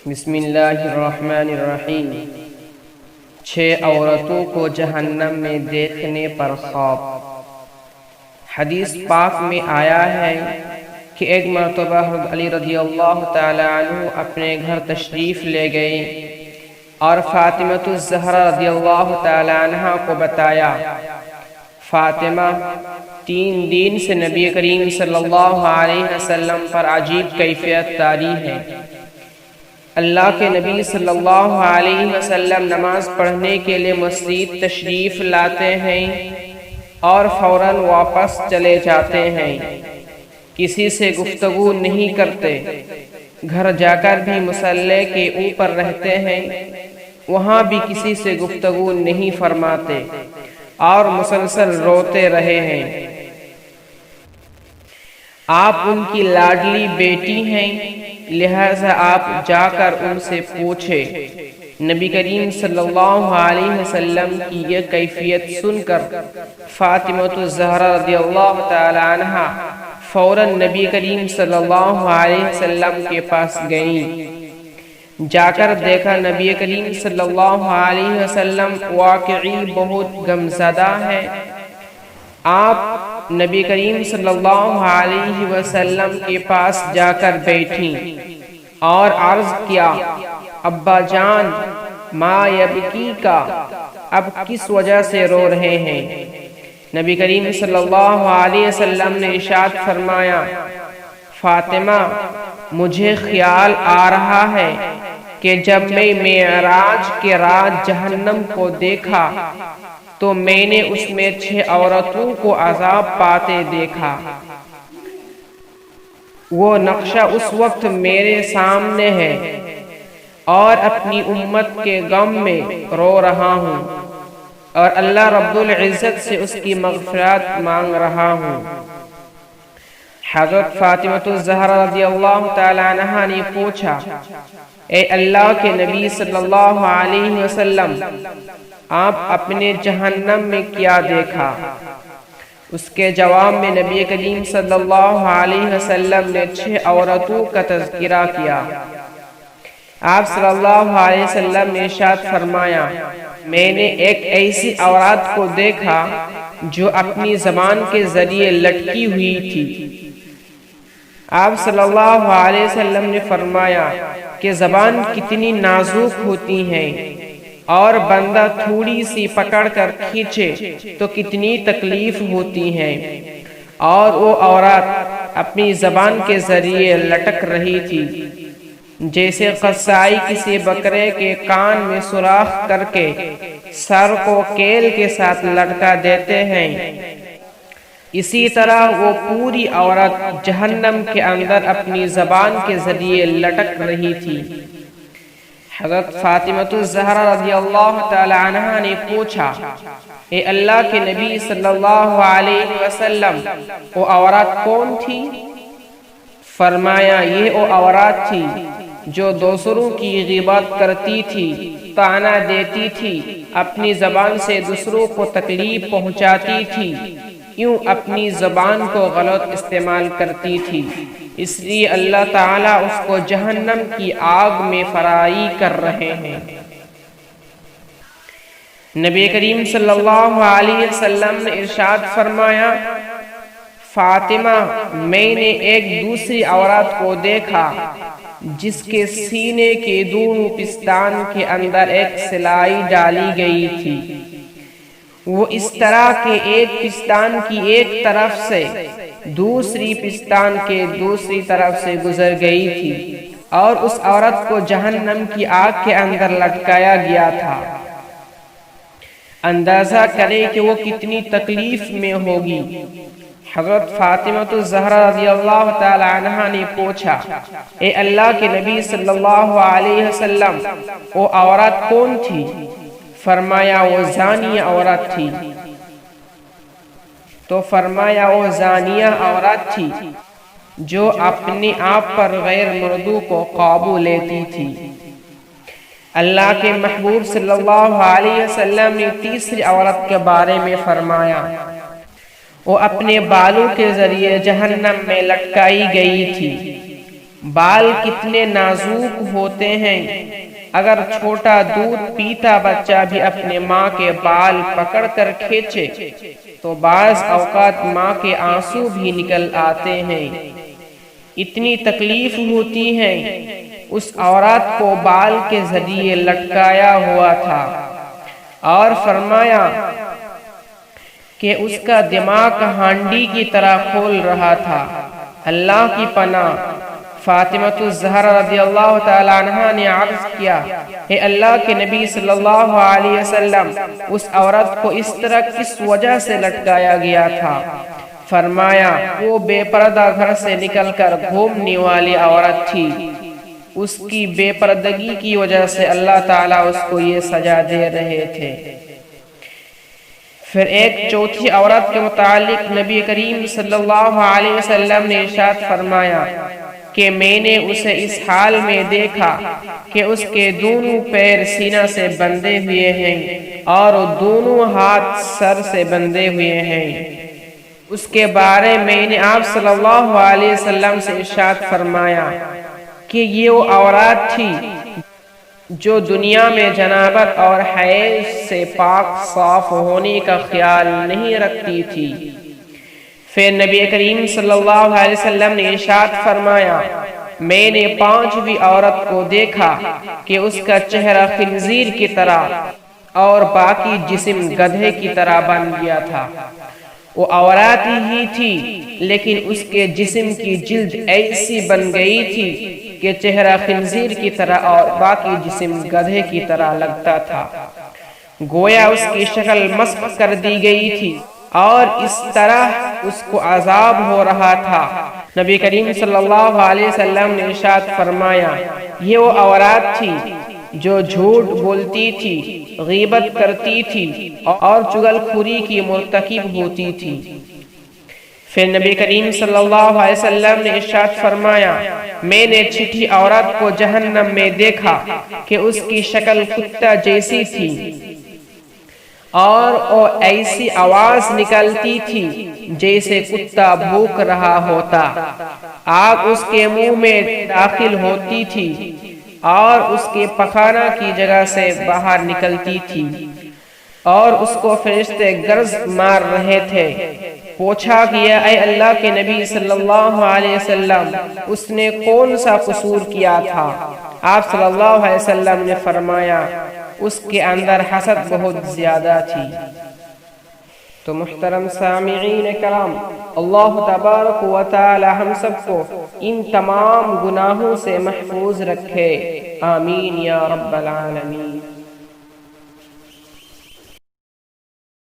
بسم اللہ الرحمن الرحیم۔ 6 عورتوں کو جہنم میں دیکھنے پر خواب۔ حدیث پاک میں آیا ہے کہ ایک مرتبہ حضرت علی رضی اللہ تعالی عنہ اپنے گھر تشریف لے گئے اور فاطمہ الزہرا رضی اللہ تعالی عنہ کو بتایا۔ فاطمہ 3 دن سے نبی کریم صلی اللہ علیہ وسلم پر عجیب کیفیت طاری ہے۔ اللہ کے نبی صلی اللہ علیہ وسلم نماز پڑھنے کے لیے مسجد تشریف لاتے ہیں اور فوراً واپس چلے جاتے ہیں، کسی سے گفتگو نہیں کرتے، گھر جا کر بھی مصلی کے اوپر رہتے ہیں، وہاں بھی کسی سے گفتگو نہیں فرماتے اور مسلسل روتے رہے ہیں۔ آپ ان کی لاڈلی بیٹی ہیں، لہذا آپ جا کر ان سے پوچھیں۔ نبی کریم صلی اللہ علیہ وسلم کی یہ کیفیت سن کر فاطمہ الزہرا رضی اللہ تعالی عنہ فوراً نبی کریم صلی اللہ علیہ وسلم کے پاس گئیں۔ جا کر دیکھا نبی کریم صلی اللہ علیہ وسلم واقعی بہت غمزدہ ہے۔ آپ نبی کریم صلی اللہ علیہ وسلم کے پاس جا کر بیٹھیں اور عرض کیا، ابا جان، ما یبکی کا، اب کس وجہ سے رو رہے ہیں؟ نبی کریم صلی اللہ علیہ وسلم نے ارشاد فرمایا، فاطمہ، مجھے خیال آ رہا ہے کہ جب میں معراج کے رات جہنم کو دیکھا تو میں نے اس میں 6 عورتوں کو عذاب پاتے دیکھا۔ وہ نقشہ اس وقت میرے سامنے ہے اور اپنی امت کے غم میں رو رہا ہوں اور اللہ رب العزت سے اس کی مغفرت مانگ رہا ہوں۔ حضرت فاطمہ الزہرا رضی اللہ تعالی عنہ نے پوچھا، اے اللہ کے نبی صلی اللہ علیہ وسلم، آپ اپنے جہنم میں کیا دیکھا؟ اس کے جواب میں نبی کریم صلی اللہ علیہ وسلم نے 6 عورتوں کا تذکرہ کیا۔ آپ صلی اللہ علیہ وسلم نے ارشاد فرمایا، میں نے ایک ایسی عورت کو دیکھا جو اپنی زبان کے ذریعے لٹکی ہوئی تھی۔ آپ صلی اللہ علیہ وسلم نے فرمایا کہ زبان کتنی نازک ہوتی ہے اور بندہ تھوڑی سی پکڑ کر کھینچے تو کتنی تکلیف ہوتی ہے، اور وہ عورت اپنی زبان کے ذریعے لٹک رہی تھی، جیسے قصائی کسی بکرے کے کان میں سوراخ کر کے سر کو کیل کے ساتھ لٹکا دیتے ہیں، اسی طرح وہ پوری عورت جہنم کے اندر اپنی زبان کے ذریعے لٹک رہی تھی۔ حضرت فاطمہ الزہرا رضی اللہ تعالی عنہ نے پوچھا، اے اللہ کے نبی صلی اللہ علیہ وسلم، وہ عورت کون تھی؟ فرمایا، یہ وہ عورت تھی جو دوسروں کی غیبت کرتی تھی، طعنہ دیتی تھی، اپنی زبان سے دوسروں کو تکلیف پہنچاتی تھی، یوں اپنی زبان کو غلط استعمال کرتی تھی، اس لیے اللہ تعالیٰ اس کو جہنم کی آگ میں فرائی کر رہے ہیں۔ نبی کریم صلی اللہ علیہ وسلم نے ارشاد فرمایا، فاطمہ، میں نے ایک دوسری عورت کو دیکھا جس کے سینے کے دونوں پستان کے اندر ایک سلائی ڈالی گئی تھی، وہ اس طرح کہ ایک پستان کی ایک طرف سے دوسری پستان کے دوسری طرف سے گزر گئی تھی، اور اس عورت کو جہنم کی آگ کے اندر لٹکایا گیا تھا۔ اندازہ کریں کہ وہ کتنی تکلیف میں ہوگی۔ حضرت فاطمہ الزہرا رضی اللہ تعالی عنہ نے پوچھا، اے اللہ کے نبی صلی اللہ علیہ وسلم، وہ عورت کون تھی؟ فرمایا، وہ زانیہ عورت تھی۔ تو فرمایا، وہ زانیہ عورت تھی جو اپنے آپ پر غیر مردوں کو قابو لیتی تھی۔ اللہ کے محبوب صلی اللہ علیہ وسلم نے تیسری عورت کے بارے میں فرمایا، وہ اپنے بالوں کے ذریعے جہنم میں لٹکائی گئی تھی۔ بال کتنے نازک ہوتے ہیں، اگر چھوٹا دودھ پیتا بچہ بھی اپنے ماں کے بال پکڑ کر کھینچے تو بعض اوقات ماں کے آنسو بھی نکل آتے ہیں۔ اتنی تکلیف ہوتی ہے۔ اس عورت کو بال کے ذریعے لٹکایا ہوا تھا اور فرمایا کہ اس کا دماغ ہانڈی کی طرح کھول رہا تھا۔ اللہ کی پناہ، فاطمہ الزہرا رضی اللہ تعالی عنہا نے عرض کیا، اے اللہ کے نبی صلی اللہ علیہ وسلم، اس عورت کو اس طرح کس وجہ سے لٹکایا گیا تھا؟ فرمایا وہ بے پردہ گھر سے نکل کر گھومنے والی عورت تھی، اس کی بے پردگی کی وجہ سے اللہ تعالیٰ اس کو یہ سزا دے رہے تھے۔ پھر ایک چوتھی عورت کے متعلق نبی کریم صلی اللہ علیہ وسلم نے ارشاد فرمایا کہ میں نے اسے اس حال میں دیکھا کہ اس کے دونوں پیر سینہ سے بندھے ہوئے ہیں اور دونوں ہاتھ سر سے بندھے ہوئے ہیں۔ اس کے بارے میں نے آپ صلی اللہ علیہ وسلم سے ارشاد فرمایا کہ یہ وہ عورت تھی جو دنیا میں جنابت اور حیض سے پاک صاف ہونے کا خیال نہیں رکھتی تھی۔ پھر نبی کریم صلی اللہ علیہ وسلم نے ارشاد فرمایا، میں نے پانچویں عورت کو دیکھا کہ اس کا چہرہ خنزیر کی طرح اور باقی جسم گدھے کی طرح بن گیا تھا۔ وہ عورت ہی تھی لیکن اس کے جسم کی جلد ایسی بن گئی تھی کہ چہرہ خنزیر کی طرح اور باقی جسم گدھے کی طرح لگتا تھا، گویا اس کی شکل مسخ کر دی گئی تھی اور اس طرح اس کو عذاب ہو رہا تھا۔ نبی کریم صلی اللہ علیہ وسلم نے ارشاد فرمایا، یہ وہ عورت تھی جو جھوٹ بولتی تھی، غیبت کرتی تھی اور چغل خوری کی مرتکب ہوتی تھی۔ پھر نبی کریم صلی اللہ علیہ وسلم نے ارشاد فرمایا، میں نے چھٹی عورت کو جہنم میں دیکھا کہ اس کی شکل کتا جیسی تھی اور وہ ایسی آواز نکلتی تھی جیسے کتا بھوک رہا ہوتا، آگ اس کے منہ میں داخل ہوتی تھی اور اس کے پخانہ کی جگہ سے باہر نکلتی تھی اور اس کو فرشتے گرز مار رہے تھے۔ پوچھا گیا، اے اللہ کے نبی صلی اللہ علیہ وسلم، اس نے کون سا قصور کیا تھا؟ آپ صلی اللہ علیہ وسلم نے فرمایا، اس کے اندر حسد بہت زیادہ تھی۔ تو محترم سامعین کرام، اللہ تبارک و تعالی ہم سب کو ان تمام گناہوں سے محفوظ رکھے، آمین یا رب العالمین۔